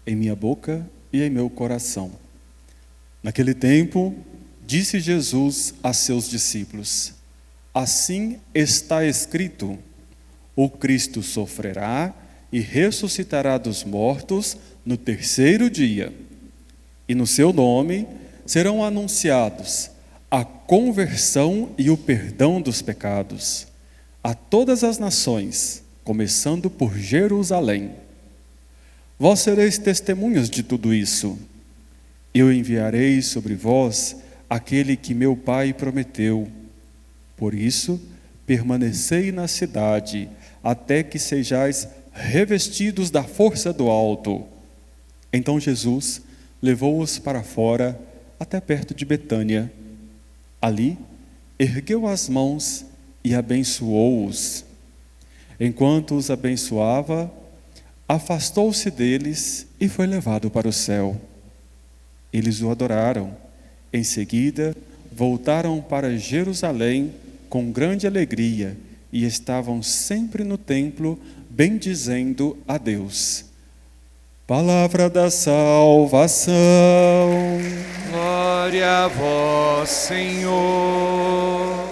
em minha boca e em meu coração. Naquele tempo, disse Jesus a seus discípulos: assim está escrito: o Cristo sofrerá e ressuscitará dos mortos no terceiro dia, e no seu nome serão anunciados a conversão e o perdão dos pecados a todas as nações, começando por Jerusalém. Vós sereis testemunhas de tudo isso. Eu enviarei sobre vós aquele que meu Pai prometeu. Por isso, permanecei na cidade, até que sejais revestidos da força do alto. Então Jesus levou-os para fora, até perto de Betânia. Ali, ergueu as mãos e abençoou-os. Enquanto os abençoava, afastou-se deles e foi levado para o céu. Eles o adoraram. Em seguida, voltaram para Jerusalém com grande alegria e estavam sempre no templo, bendizendo a Deus. Palavra da salvação. Glória a vós, Senhor.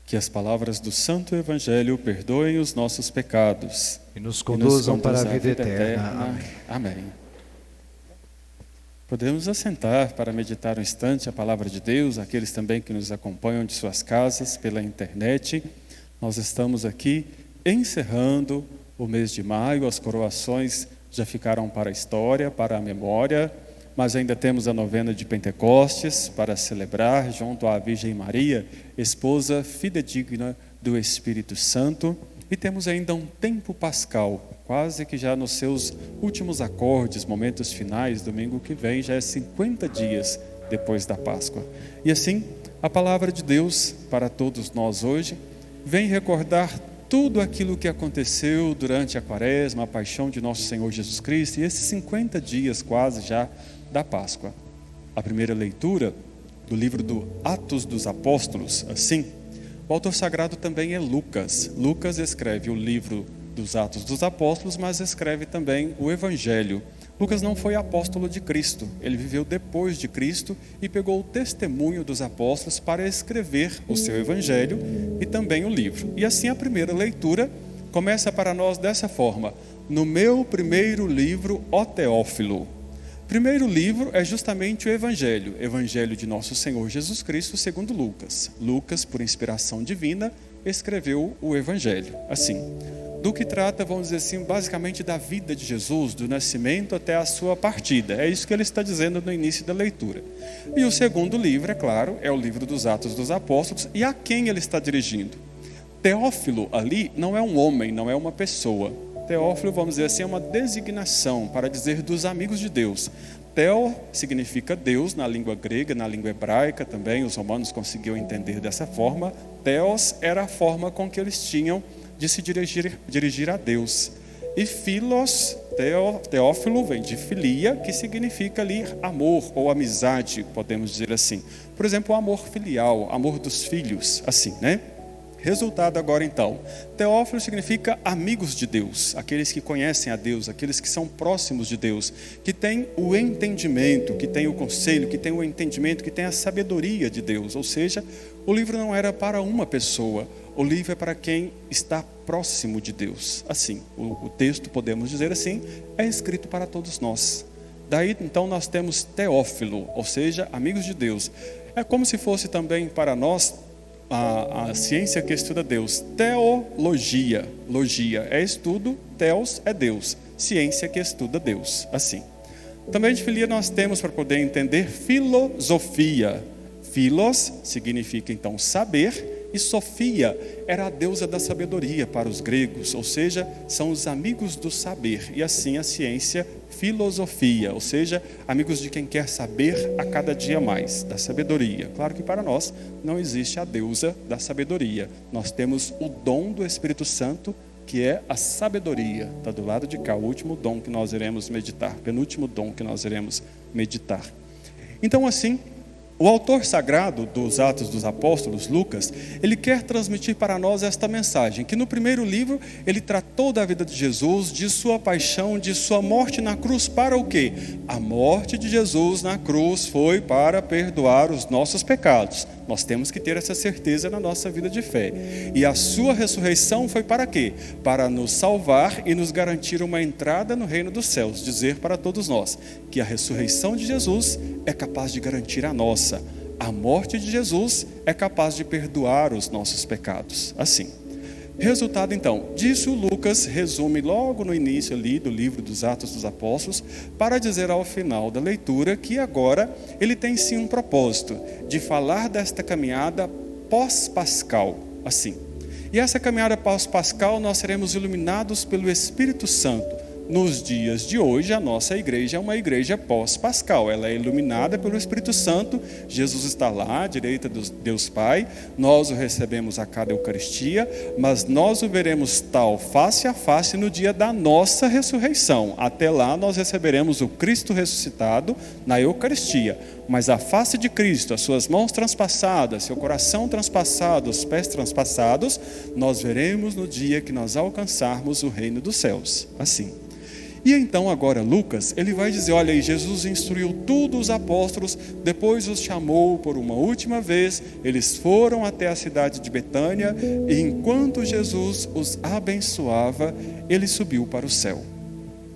Que as palavras do Santo Evangelho perdoem os nossos pecados E nos conduzam para a vida eterna. Amém. Amém. Podemos assentar para meditar um instante a palavra de Deus, aqueles também que nos acompanham de suas casas, pela internet. Nós estamos aqui encerrando o mês de maio, as coroações já ficaram para a história, para a memória, mas ainda temos a novena de Pentecostes para celebrar junto à Virgem Maria, esposa fidedigna do Espírito Santo, e temos ainda um tempo pascal, quase que já nos seus últimos acordes, momentos finais. Domingo que vem já é 50 dias depois da Páscoa. E assim, a palavra de Deus para todos nós hoje vem recordar tudo aquilo que aconteceu durante a Quaresma, a paixão de nosso Senhor Jesus Cristo, e esses 50 dias quase já da Páscoa. A primeira leitura do livro do Atos dos Apóstolos, assim, o autor sagrado também é Lucas. Lucas escreve o livro dos Atos dos Apóstolos, mas escreve também o Evangelho. Lucas não foi apóstolo de Cristo, ele viveu depois de Cristo e pegou o testemunho dos apóstolos para escrever o seu Evangelho e também o livro. E assim a primeira leitura começa para nós dessa forma: no meu primeiro livro, ó Teófilo. Primeiro livro é justamente o Evangelho, Evangelho de nosso Senhor Jesus Cristo segundo Lucas. Lucas, por inspiração divina, escreveu o Evangelho. Assim, do que trata, vamos dizer assim, basicamente da vida de Jesus, do nascimento até a sua partida. É isso que ele está dizendo no início da leitura. E o segundo livro, é claro, é o livro dos Atos dos Apóstolos, e a quem ele está dirigindo. Teófilo ali não é um homem, não é uma pessoa. Teófilo, vamos dizer assim, é uma designação para dizer dos amigos de Deus. Teo significa Deus na língua grega, na língua hebraica também, os romanos conseguiam entender dessa forma. Theos era a forma com que eles tinham de se dirigir a Deus. E philos, Teófilo, vem de filia, que significa ali amor ou amizade, podemos dizer assim. Por exemplo, o amor filial, amor dos filhos, assim, né? Resultado agora então, Teófilo significa amigos de Deus, aqueles que conhecem a Deus, aqueles que são próximos de Deus, que têm o entendimento, que têm o conselho, que têm o entendimento, que têm a sabedoria de Deus. Ou seja, o livro não era para uma pessoa, o livro é para quem está próximo de Deus. Assim, o texto, podemos dizer assim, é escrito para todos nós. Daí então nós temos Teófilo, ou seja, amigos de Deus. É como se fosse também para nós a ciência que estuda Deus. Teologia, logia é estudo, teos é Deus, ciência que estuda Deus, assim. Também de filia nós temos, para poder entender, filosofia. Philos significa então saber, e Sofia era a deusa da sabedoria para os gregos, ou seja, são os amigos do saber, e assim a ciência, filosofia, ou seja, amigos de quem quer saber a cada dia mais, da sabedoria. Claro que para nós não existe a deusa da sabedoria, nós temos o dom do Espírito Santo, que é a sabedoria. Está do lado de cá, o último dom que nós iremos meditar, penúltimo dom que nós iremos meditar. Então assim, O autor sagrado dos Atos dos Apóstolos, Lucas, ele quer transmitir para nós esta mensagem, que no primeiro livro ele tratou da vida de Jesus, de sua paixão, de sua morte na cruz, para o quê? A morte de Jesus na cruz foi para perdoar os nossos pecados. Nós temos que ter essa certeza na nossa vida de fé. E a sua ressurreição foi para quê? Para nos salvar e nos garantir uma entrada no reino dos céus. Dizer para todos nós que a ressurreição de Jesus é capaz de garantir a nossa. A morte de Jesus é capaz de perdoar os nossos pecados. Assim. Resultado, então, disso Lucas resume logo no início ali do livro dos Atos dos Apóstolos, para dizer ao final da leitura que agora ele tem sim um propósito, de falar desta caminhada pós-pascal, assim. E essa caminhada pós-pascal nós seremos iluminados pelo Espírito Santo. Nos dias de hoje, a nossa igreja é uma igreja pós-pascal, ela é iluminada pelo Espírito Santo, Jesus está lá à direita do Deus Pai, nós o recebemos a cada Eucaristia, mas nós o veremos tal face a face no dia da nossa ressurreição. Até lá nós receberemos o Cristo ressuscitado na Eucaristia, mas a face de Cristo, as suas mãos transpassadas, seu coração transpassado, os pés transpassados, nós veremos no dia que nós alcançarmos o reino dos céus, assim. E então agora Lucas, ele vai dizer, olha aí, Jesus instruiu tudo os apóstolos, depois os chamou por uma última vez, eles foram até a cidade de Betânia, e enquanto Jesus os abençoava, ele subiu para o céu.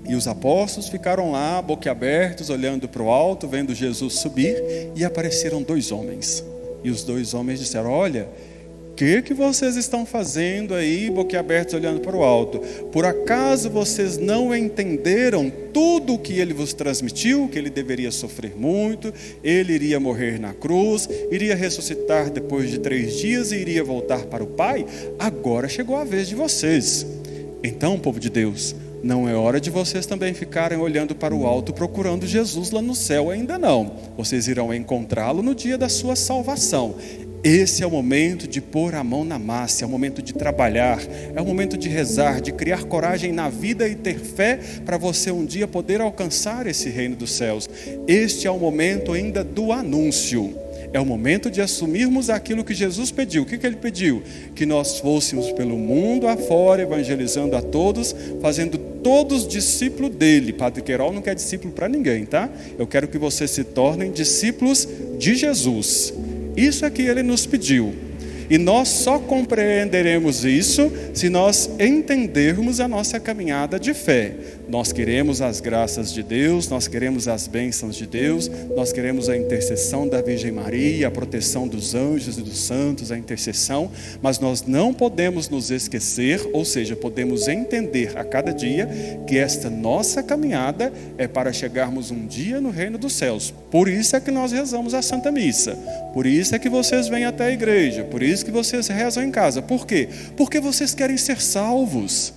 E os apóstolos ficaram lá, boquiabertos, olhando para o alto, vendo Jesus subir, e apareceram 2 homens. E os 2 homens disseram, olha, o que vocês estão fazendo aí, boquiabertos, olhando para o alto? Por acaso vocês não entenderam tudo o que ele vos transmitiu? Que ele deveria sofrer muito, ele iria morrer na cruz, iria ressuscitar depois de 3 dias e iria voltar para o Pai? Agora chegou a vez de vocês. Então, povo de Deus, não é hora de vocês também ficarem olhando para o alto, procurando Jesus lá no céu, ainda não. Vocês irão encontrá-lo no dia da sua salvação. Esse é o momento de pôr a mão na massa, é o momento de trabalhar, é o momento de rezar, de criar coragem na vida e ter fé para você um dia poder alcançar esse reino dos céus. Este é o momento ainda do anúncio. É o momento de assumirmos aquilo que Jesus pediu. O que ele pediu? Que nós fôssemos pelo mundo afora, evangelizando a todos, fazendo todos discípulos dele. Padre Queirol não quer discípulo para ninguém, tá? Eu quero que vocês se tornem discípulos de Jesus. Isso é que ele nos pediu. E nós só compreenderemos isso se nós entendermos a nossa caminhada de fé. Nós queremos as graças de Deus, nós queremos as bênçãos de Deus, nós queremos a intercessão da Virgem Maria, a proteção dos anjos e dos santos, a intercessão, mas nós não podemos nos esquecer, ou seja, podemos entender a cada dia que esta nossa caminhada é para chegarmos um dia no reino dos céus. Por isso é que nós rezamos a Santa Missa, por isso é que vocês vêm até a igreja, por isso que vocês rezam em casa. Por quê? Porque vocês querem ser salvos.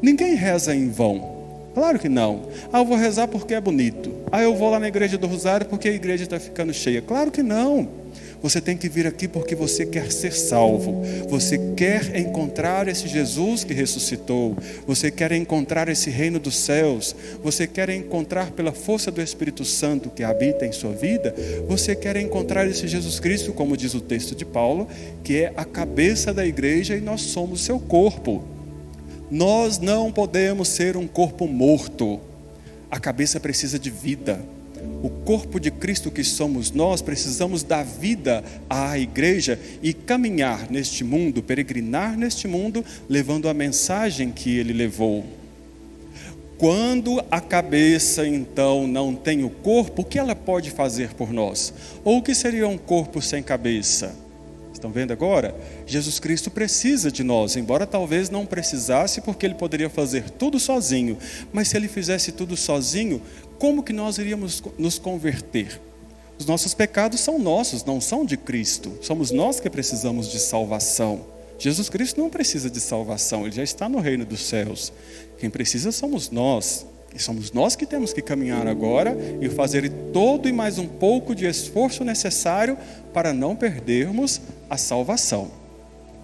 Ninguém reza em vão. Claro que não. Eu vou rezar porque é bonito. Eu vou lá na igreja do Rosário porque a igreja está ficando cheia. Claro que não. Você tem que vir aqui porque você quer ser salvo. Você quer encontrar esse Jesus que ressuscitou. Você quer encontrar esse reino dos céus. Você quer encontrar pela força do Espírito Santo que habita em sua vida. Você quer encontrar esse Jesus Cristo, como diz o texto de Paulo, que é a cabeça da igreja e nós somos seu corpo. Nós não podemos ser um corpo morto. A cabeça precisa de vida. O corpo de Cristo que somos nós, precisamos dar vida à igreja e caminhar neste mundo, peregrinar neste mundo, levando a mensagem que ele levou. Quando a cabeça, então, não tem o corpo, o que ela pode fazer por nós? Ou o que seria um corpo sem cabeça? Estão vendo agora? Jesus Cristo precisa de nós, embora talvez não precisasse, porque ele poderia fazer tudo sozinho. Mas se ele fizesse tudo sozinho, como que nós iríamos nos converter? Os nossos pecados são nossos, não são de Cristo. Somos nós que precisamos de salvação. Jesus Cristo não precisa de salvação, ele já está no reino dos céus. Quem precisa somos nós. E somos nós que temos que caminhar agora e fazer todo e mais um pouco de esforço necessário para não perdermos a salvação.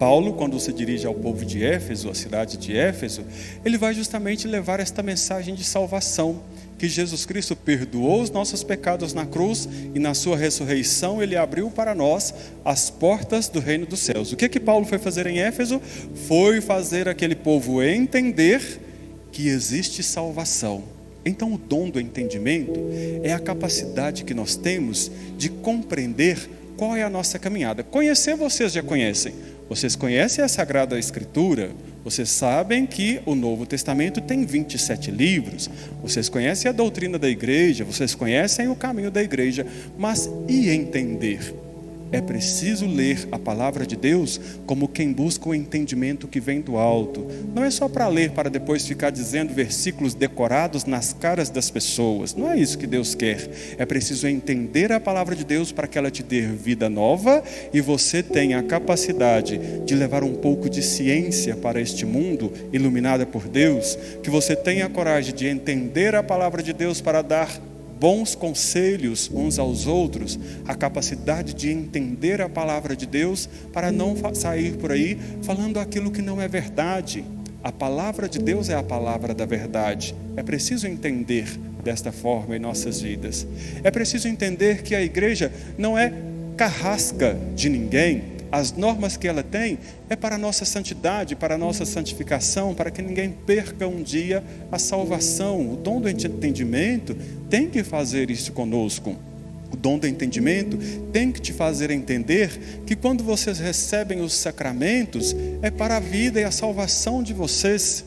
Paulo, quando se dirige ao povo de Éfeso, à cidade de Éfeso, ele vai justamente levar esta mensagem de salvação, que Jesus Cristo perdoou os nossos pecados na cruz e na sua ressurreição ele abriu para nós as portas do reino dos céus. O que Paulo foi fazer em Éfeso? Foi fazer aquele povo entender que existe salvação. Então o dom do entendimento é a capacidade que nós temos de compreender qual é a nossa caminhada. Conhecer, vocês já conhecem. Vocês conhecem a Sagrada Escritura, vocês sabem que o Novo Testamento tem 27 livros, vocês conhecem a doutrina da igreja, vocês conhecem o caminho da igreja, mas e entender? É preciso ler a palavra de Deus como quem busca o entendimento que vem do alto. Não é só para ler, para depois ficar dizendo versículos decorados nas caras das pessoas. Não é isso que Deus quer. É preciso entender a palavra de Deus para que ela te dê vida nova e você tenha a capacidade de levar um pouco de ciência para este mundo iluminada por Deus. Que você tenha a coragem de entender a palavra de Deus para dar bons conselhos uns aos outros, a capacidade de entender a palavra de Deus para não sair por aí falando aquilo que não é verdade. A palavra de Deus é a palavra da verdade. É preciso entender desta forma em nossas vidas. É preciso entender que a igreja não é carrasca de ninguém. As normas que ela tem é para a nossa santidade, para a nossa santificação, para que ninguém perca um dia a salvação. O dom do entendimento tem que fazer isso conosco. O dom do entendimento tem que te fazer entender que quando vocês recebem os sacramentos, é para a vida e a salvação de vocês.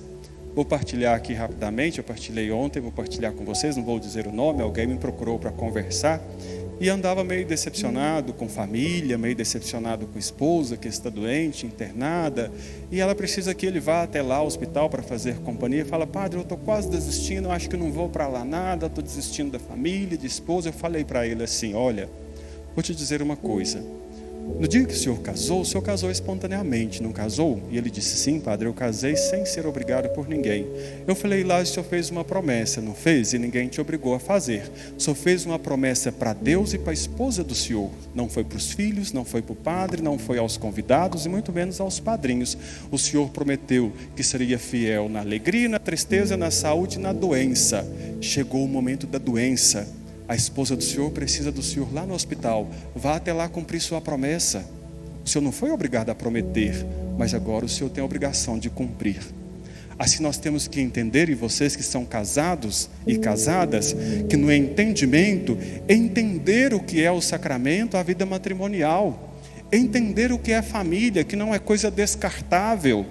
Vou partilhar aqui rapidamente, eu partilhei ontem, vou partilhar com vocês, não vou dizer o nome, alguém me procurou para conversar. E andava meio decepcionado com família, meio decepcionado com a esposa que está doente, internada. E ela precisa que ele vá até lá ao hospital para fazer companhia. Fala, padre, eu estou quase desistindo, acho que não vou para lá nada, estou desistindo da família, de esposa. Eu falei para ele assim, olha, vou te dizer uma coisa. No dia que o senhor casou espontaneamente, não casou? E ele disse, sim, padre, eu casei sem ser obrigado por ninguém. Eu falei, lá o senhor fez uma promessa, não fez? E ninguém te obrigou a fazer. O senhor fez uma promessa para Deus e para a esposa do senhor. Não foi para os filhos, não foi para o padre, não foi aos convidados e muito menos aos padrinhos. O senhor prometeu que seria fiel na alegria, na tristeza, na saúde e na doença. Chegou o momento da doença. A esposa do senhor precisa do senhor lá no hospital. Vá até lá cumprir sua promessa. O senhor não foi obrigado a prometer, mas agora o senhor tem a obrigação de cumprir. Assim nós temos que entender, e vocês que são casados e casadas, que no entendimento, entender o que é o sacramento, a vida matrimonial. Entender o que é família, que não é coisa descartável.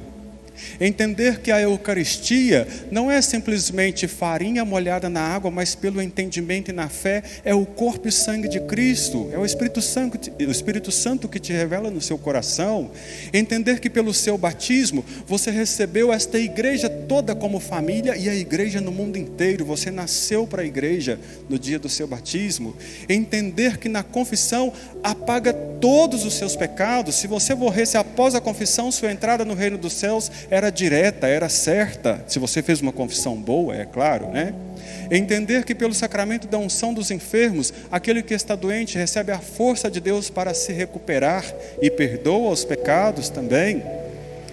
Entender que a Eucaristia não é simplesmente farinha molhada na água, mas pelo entendimento e na fé é o corpo e sangue de Cristo, é o Espírito Santo que te revela no seu coração. Entender que pelo seu batismo você recebeu esta igreja toda como família e a igreja no mundo inteiro, você nasceu para a igreja no dia do seu batismo. Entender que na confissão apaga todos os seus pecados. Se você morresse após a confissão, sua entrada no reino dos céus era direta, era certa, se você fez uma confissão boa, é claro, né? Entender que pelo sacramento da unção dos enfermos, aquele que está doente recebe a força de Deus para se recuperar e perdoa os pecados também.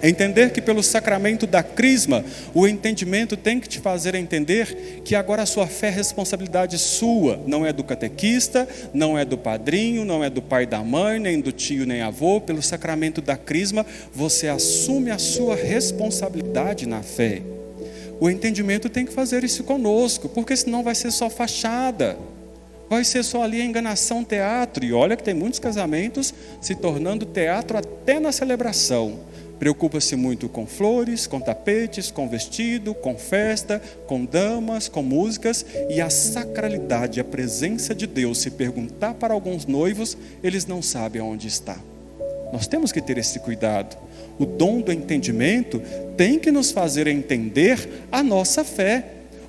Entender que pelo sacramento da crisma, o entendimento tem que te fazer entender que agora a sua fé é responsabilidade sua, não é do catequista, não é do padrinho, não é do pai da mãe, nem do tio, nem avô. Pelo sacramento da crisma, você assume a sua responsabilidade na fé. O entendimento tem que fazer isso conosco, porque senão vai ser só fachada. Vai ser só ali a enganação, teatro. E olha que tem muitos casamentos se tornando teatro até na celebração. Preocupa-se muito com flores, com tapetes, com vestido, com festa, com damas, com músicas. E a sacralidade, a presença de Deus, se perguntar para alguns noivos, eles não sabem onde está. Nós temos que ter esse cuidado. O dom do entendimento tem que nos fazer entender a nossa fé.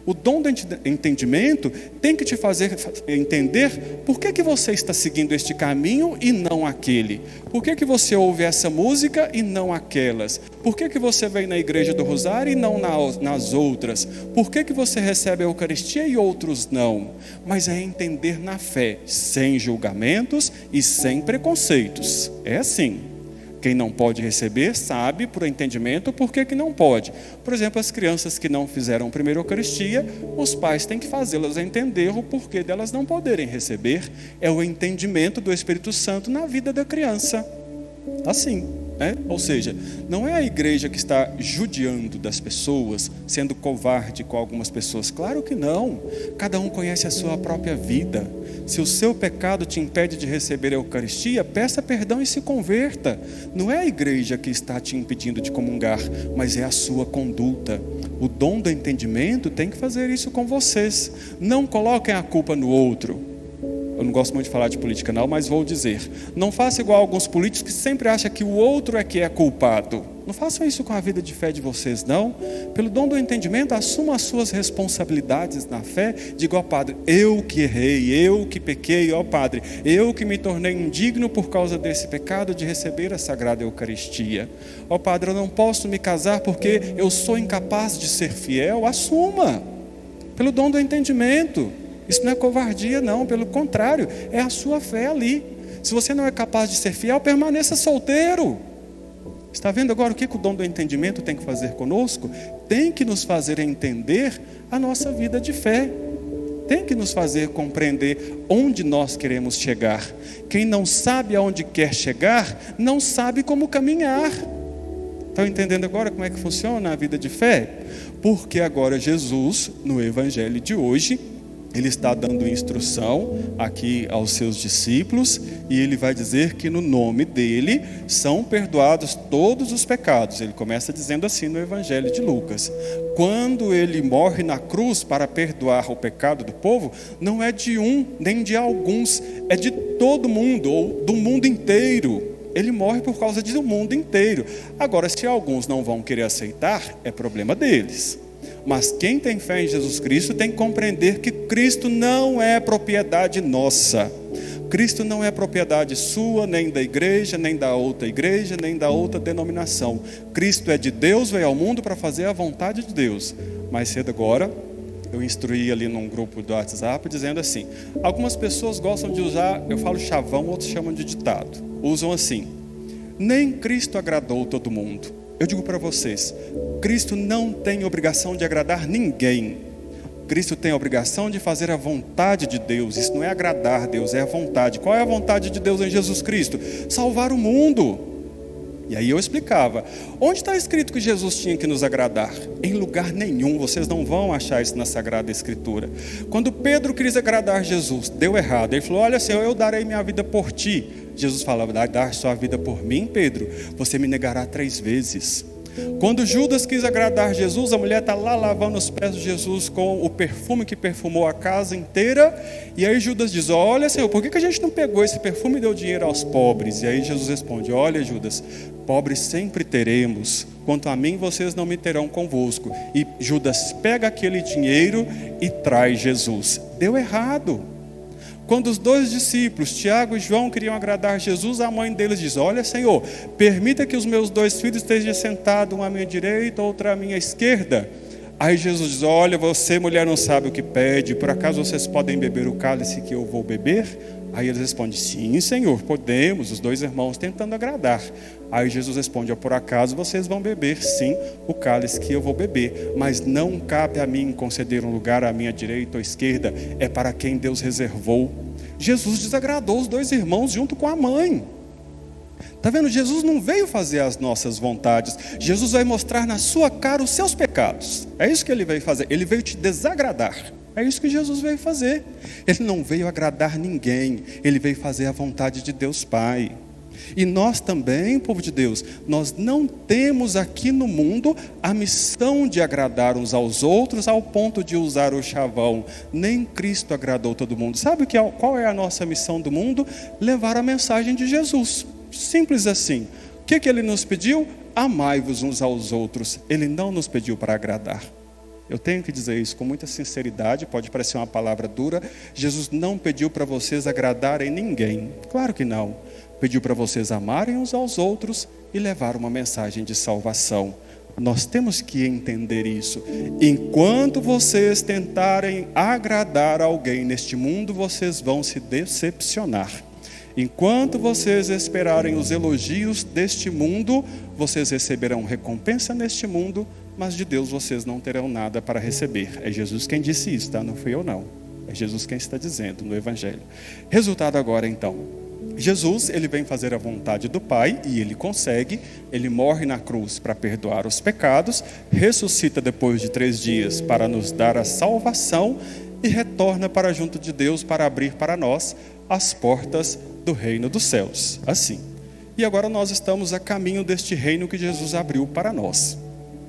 O dom do entendimento tem que te fazer entender por que você está seguindo este caminho e não aquele. Por que você ouve essa música e não aquelas. Por que você vem na igreja do Rosário e não nas outras. Por que você recebe a Eucaristia e outros não. Mas é entender na fé, sem julgamentos e sem preconceitos. É assim. Quem não pode receber sabe, por entendimento, por que não pode. Por exemplo, as crianças que não fizeram a primeira Eucaristia, os pais têm que fazê-las entender o porquê delas não poderem receber. É o entendimento do Espírito Santo na vida da criança. Assim, né? Ou seja, não é a igreja que está judiando das pessoas, sendo covarde com algumas pessoas. Claro que não. Cada um conhece a sua própria vida. Se o seu pecado te impede de receber a Eucaristia, peça perdão e se converta. Não é a igreja que está te impedindo de comungar, mas é a sua conduta. O dom do entendimento tem que fazer isso com vocês. Não coloquem a culpa no outro. Eu não gosto muito de falar de política não, mas vou dizer. Não faça igual a alguns políticos que sempre acham que o outro é que é culpado. Não façam isso com a vida de fé de vocês, não. Pelo dom do entendimento, assumam as suas responsabilidades na fé. Diga, ó Padre, eu que errei, eu que pequei, ó Padre, eu que me tornei indigno por causa desse pecado de receber a Sagrada Eucaristia. Ó Padre, eu não posso me casar porque eu sou incapaz de ser fiel. Assuma, pelo dom do entendimento. Isso não é covardia, não, pelo contrário, é a sua fé ali. Se você não é capaz de ser fiel, permaneça solteiro. Está vendo agora o que o dom do entendimento tem que fazer conosco? Tem que nos fazer entender a nossa vida de fé. Tem que nos fazer compreender onde nós queremos chegar. Quem não sabe aonde quer chegar, não sabe como caminhar. Estão entendendo agora como é que funciona a vida de fé? Porque agora Jesus, no Evangelho de hoje, ele está dando instrução aqui aos seus discípulos e ele vai dizer que no nome dele são perdoados todos os pecados. Ele começa dizendo assim no Evangelho de Lucas. Quando ele morre na cruz para perdoar o pecado do povo, não é de um nem de alguns, é de todo mundo ou do mundo inteiro. Ele morre por causa do mundo inteiro. Agora, se alguns não vão querer aceitar, é problema deles. Mas quem tem fé em Jesus Cristo tem que compreender que Cristo não é propriedade nossa. Cristo não é propriedade sua, nem da igreja, nem da outra igreja, nem da outra denominação. Cristo é de Deus, veio ao mundo para fazer a vontade de Deus. Mais cedo agora, eu instruí ali num grupo do WhatsApp, dizendo assim, algumas pessoas gostam de usar, eu falo chavão, outros chamam de ditado. Usam assim, nem Cristo agradou todo mundo. Eu digo para vocês, Cristo não tem obrigação de agradar ninguém. Cristo tem a obrigação de fazer a vontade de Deus. Isso não é agradar Deus, é a vontade. Qual é a vontade de Deus em Jesus Cristo? Salvar o mundo. E aí eu explicava, onde está escrito que Jesus tinha que nos agradar? Em lugar nenhum, vocês não vão achar isso na Sagrada Escritura. Quando Pedro quis agradar Jesus, deu errado. Ele falou, olha Senhor, eu darei minha vida por ti. Jesus falava, dar sua vida por mim, Pedro, você me negará 3 vezes. Quando Judas quis agradar Jesus, a mulher está lá lavando os pés de Jesus com o perfume que perfumou a casa inteira. E aí Judas diz, olha Senhor, por que a gente não pegou esse perfume e deu dinheiro aos pobres? E aí Jesus responde, olha Judas, pobres sempre teremos, quanto a mim vocês não me terão convosco. E Judas pega aquele dinheiro e traz Jesus. Deu errado. Quando os 2 discípulos, Tiago e João, queriam agradar Jesus, a mãe deles diz, olha Senhor, permita que os meus 2 filhos estejam sentados, um à minha direita, outra à minha esquerda. Aí Jesus diz, olha, você mulher não sabe o que pede, por acaso vocês podem beber o cálice que eu vou beber? Aí eles respondem, sim Senhor, podemos, os 2 irmãos tentando agradar. Aí Jesus responde, por acaso vocês vão beber sim o cálice que eu vou beber, mas não cabe a mim conceder um lugar à minha direita ou esquerda, é para quem Deus reservou. Jesus desagradou os 2 irmãos junto com a mãe. Está vendo? Jesus não veio fazer as nossas vontades, Jesus vai mostrar na sua cara os seus pecados. É isso que ele veio fazer, ele veio te desagradar. É isso que Jesus veio fazer. Ele não veio agradar ninguém, ele veio fazer a vontade de Deus Pai. E nós também, povo de Deus, nós não temos aqui no mundo a missão de agradar uns aos outros ao ponto de usar o chavão. Nem Cristo agradou todo mundo. Sabe qual é a nossa missão do mundo? Levar a mensagem de Jesus. Simples assim. O que ele nos pediu? Amai-vos uns aos outros. Ele não nos pediu para agradar. Eu tenho que dizer isso com muita sinceridade, pode parecer uma palavra dura. Jesus não pediu para vocês agradarem ninguém. Claro que não. Pediu para vocês amarem uns aos outros e levar uma mensagem de salvação. Nós temos que entender isso. Enquanto vocês tentarem agradar alguém neste mundo, vocês vão se decepcionar. Enquanto vocês esperarem os elogios deste mundo, vocês receberão recompensa neste mundo, mas de Deus vocês não terão nada para receber. É Jesus quem disse isso, tá? Não fui eu não. É Jesus quem está dizendo no Evangelho. Resultado agora então. Jesus, ele vem fazer a vontade do Pai e ele consegue. Ele morre na cruz para perdoar os pecados, ressuscita depois de 3 dias para nos dar a salvação e retorna para junto de Deus para abrir para nós as portas do reino dos céus. Assim. E agora nós estamos a caminho deste reino que Jesus abriu para nós.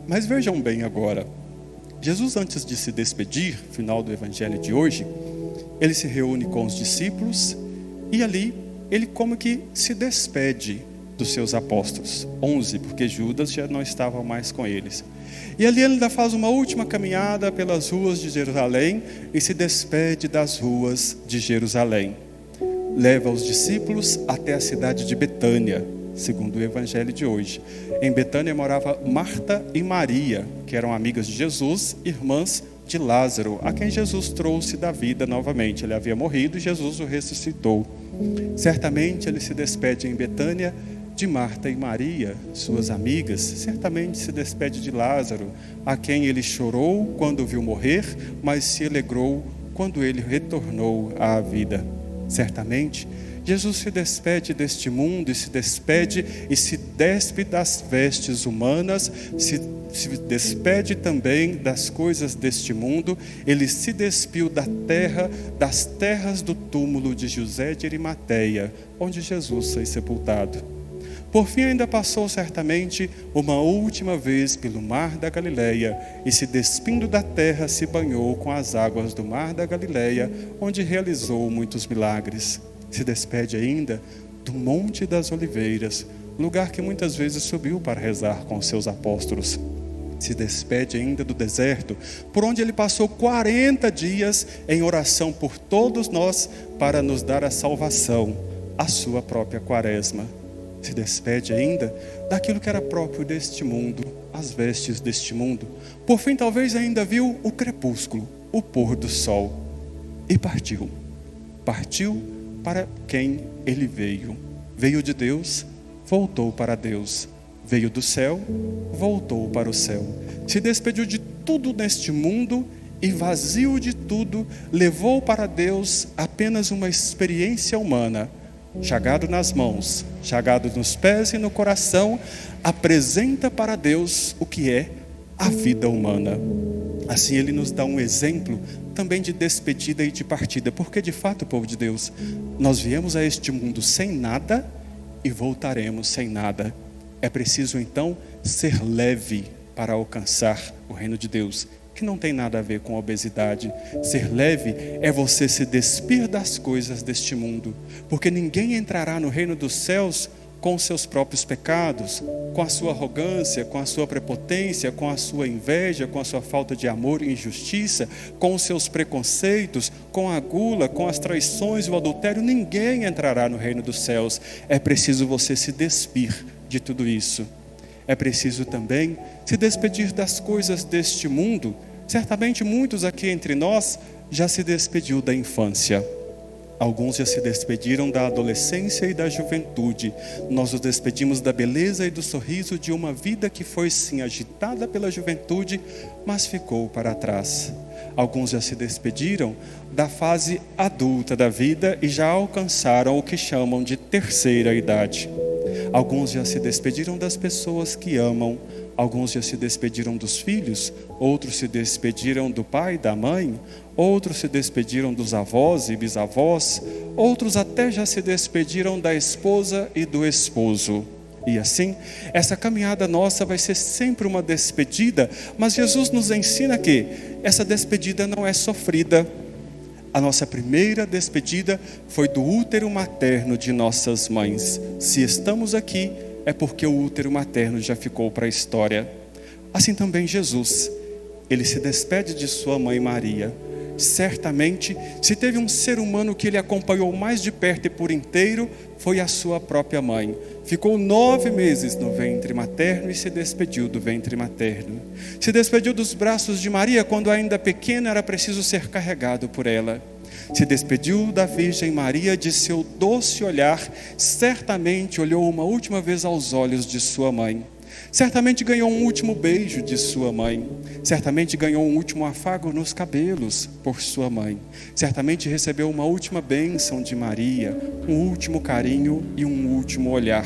Mas vejam bem agora. Jesus, antes de se despedir, final do evangelho de hoje, ele se reúne com os discípulos e ali ele como que se despede dos seus apóstolos. 11, porque Judas já não estava mais com eles. E ali ele ainda faz uma última caminhada pelas ruas de Jerusalém e se despede das ruas de Jerusalém. Leva os discípulos até a cidade de Betânia, segundo o evangelho de hoje. Em Betânia morava Marta e Maria, que eram amigas de Jesus, irmãs de Lázaro, a quem Jesus trouxe da vida novamente. Ele havia morrido e Jesus o ressuscitou. Certamente ele se despede em Betânia de Marta e Maria, suas amigas. Certamente se despede de Lázaro, a quem ele chorou quando viu morrer, mas se alegrou quando ele retornou à vida. Certamente Jesus se despede deste mundo e se despe das vestes humanas, se despede também das coisas deste mundo. Ele se despiu da terra, das terras do túmulo de José de Arimateia, onde Jesus foi sepultado. Por fim, ainda passou certamente uma última vez pelo mar da Galileia e, se despindo da terra, se banhou com as águas do mar da Galileia, onde realizou muitos milagres. Se despede ainda do Monte das Oliveiras, lugar que muitas vezes subiu para rezar com os seus apóstolos. Se despede ainda do deserto, por onde ele passou 40 dias em oração por todos nós para nos dar a salvação, a sua própria quaresma. Se despede ainda daquilo que era próprio deste mundo, as vestes deste mundo. Por fim, talvez ainda viu o crepúsculo, o pôr do sol, e partiu. Partiu para quem ele veio. Veio de Deus, voltou para Deus. Veio do céu, voltou para o céu. Se despediu de tudo neste mundo e, vazio de tudo, levou para Deus apenas uma experiência humana. Chagado nas mãos, chagado nos pés e no coração, apresenta para Deus o que é a vida humana. Assim ele nos dá um exemplo também de despedida e de partida, porque de fato, povo de Deus, nós viemos a este mundo sem nada e voltaremos sem nada. É preciso então ser leve para alcançar o reino de Deus, que não tem nada a ver com obesidade. Ser leve é você se despir das coisas deste mundo, porque ninguém entrará no reino dos céus com os seus próprios pecados, com a sua arrogância, com a sua prepotência, com a sua inveja, com a sua falta de amor e injustiça, com os seus preconceitos, com a gula, com as traições e o adultério. Ninguém entrará no reino dos céus. É preciso você se despir de tudo isso. É preciso também se despedir das coisas deste mundo. Certamente muitos aqui entre nós já se despediu da infância. Alguns já se despediram da adolescência e da juventude. Nós nos despedimos da beleza e do sorriso de uma vida que foi sim agitada pela juventude, mas ficou para trás. Alguns já se despediram da fase adulta da vida e já alcançaram o que chamam de terceira idade. Alguns já se despediram das pessoas que amam. Alguns já se despediram dos filhos, outros se despediram do pai e da mãe, outros se despediram dos avós e bisavós, outros até já se despediram da esposa e do esposo. E assim, essa caminhada nossa vai ser sempre uma despedida, mas Jesus nos ensina que essa despedida não é sofrida. A nossa primeira despedida foi do útero materno de nossas mães. Se estamos aqui, é porque o útero materno já ficou para a história. Assim também Jesus, ele se despede de sua mãe Maria. Certamente, se teve um ser humano que ele acompanhou mais de perto e por inteiro, foi a sua própria mãe. Ficou 9 meses no ventre materno e se despediu do ventre materno. Se despediu dos braços de Maria quando ainda pequena era preciso ser carregado por ela. Se despediu da Virgem Maria de seu doce olhar, certamente olhou uma última vez aos olhos de sua mãe. Certamente ganhou um último beijo de sua mãe. Certamente ganhou um último afago nos cabelos por sua mãe. Certamente recebeu uma última bênção de Maria, um último carinho e um último olhar.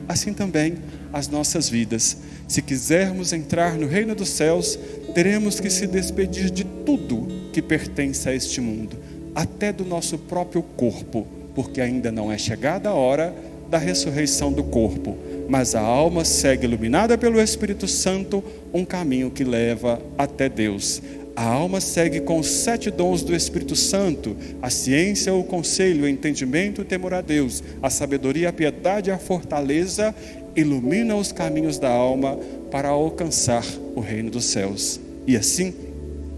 Assim também as nossas vidas. Se quisermos entrar no reino dos céus, teremos que se despedir de tudo que pertence a este mundo, até do nosso próprio corpo, porque ainda não é chegada a hora da ressurreição do corpo, mas a alma segue iluminada pelo Espírito Santo um caminho que leva até Deus. A alma segue com os 7 dons do Espírito Santo: a ciência, o conselho, o entendimento, o temor a Deus, a sabedoria, a piedade e a fortaleza, ilumina os caminhos da alma para alcançar o reino dos céus. E assim,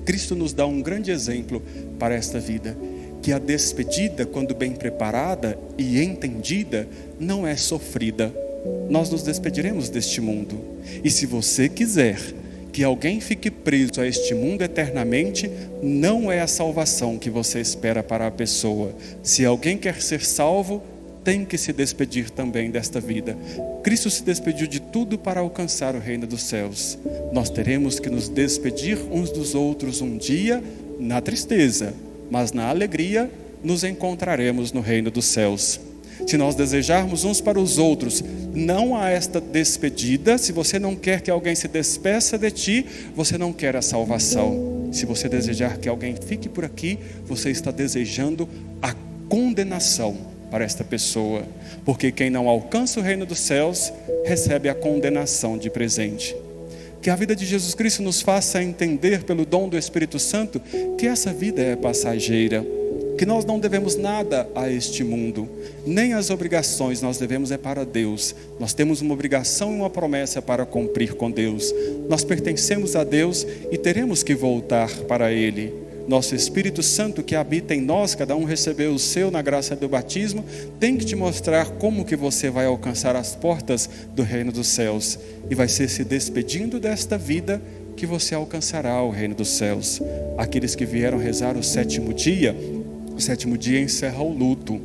Cristo nos dá um grande exemplo para esta vida, que a despedida, quando bem preparada e entendida, não é sofrida. Nós nos despediremos deste mundo. E se você quiser que alguém fique preso a este mundo eternamente, não é a salvação que você espera para a pessoa. Se alguém quer ser salvo, tem que se despedir também desta vida. Cristo se despediu de tudo para alcançar o reino dos céus. Nós teremos que nos despedir uns dos outros um dia, na tristeza, mas na alegria nos encontraremos no reino dos céus. Se nós desejarmos uns para os outros, não há esta despedida. Se você não quer que alguém se despeça de ti, você não quer a salvação. Se você desejar que alguém fique por aqui, você está desejando a condenação para esta pessoa, porque quem não alcança o reino dos céus, recebe a condenação de presente. Que a vida de Jesus Cristo nos faça entender pelo dom do Espírito Santo que essa vida é passageira, que nós não devemos nada a este mundo, nem as obrigações nós devemos é para Deus. Nós temos uma obrigação e uma promessa para cumprir com Deus. Nós pertencemos a Deus e teremos que voltar para Ele. Nosso Espírito Santo que habita em nós, cada um recebeu o seu na graça do batismo, tem que te mostrar como que você vai alcançar as portas do reino dos céus. E vai ser se despedindo desta vida que você alcançará o reino dos céus. Aqueles que vieram rezar o 7º dia encerra o luto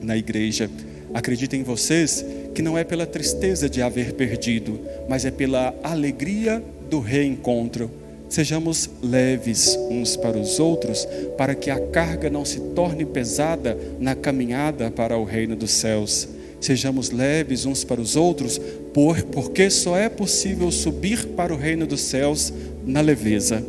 na igreja. Acreditem vocês que não é pela tristeza de haver perdido, mas é pela alegria do reencontro. Sejamos leves uns para os outros, para que a carga não se torne pesada na caminhada para o reino dos céus. Sejamos leves uns para os outros, porque só é possível subir para o reino dos céus na leveza.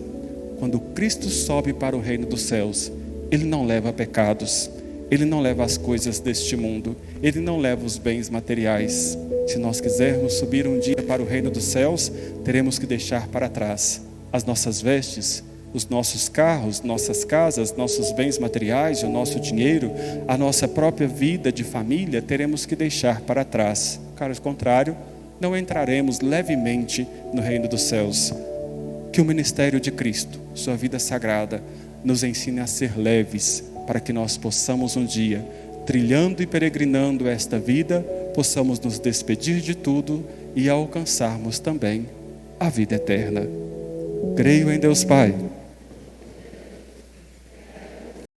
Quando Cristo sobe para o reino dos céus, Ele não leva pecados, Ele não leva as coisas deste mundo, Ele não leva os bens materiais. Se nós quisermos subir um dia para o reino dos céus, teremos que deixar para trás as nossas vestes, os nossos carros, nossas casas, nossos bens materiais, o nosso dinheiro, a nossa própria vida de família, teremos que deixar para trás. Caso contrário, não entraremos levemente no reino dos céus. Que o ministério de Cristo, sua vida sagrada, nos ensine a ser leves, para que nós possamos um dia, trilhando e peregrinando esta vida, possamos nos despedir de tudo e alcançarmos também a vida eterna. Creio em Deus Pai,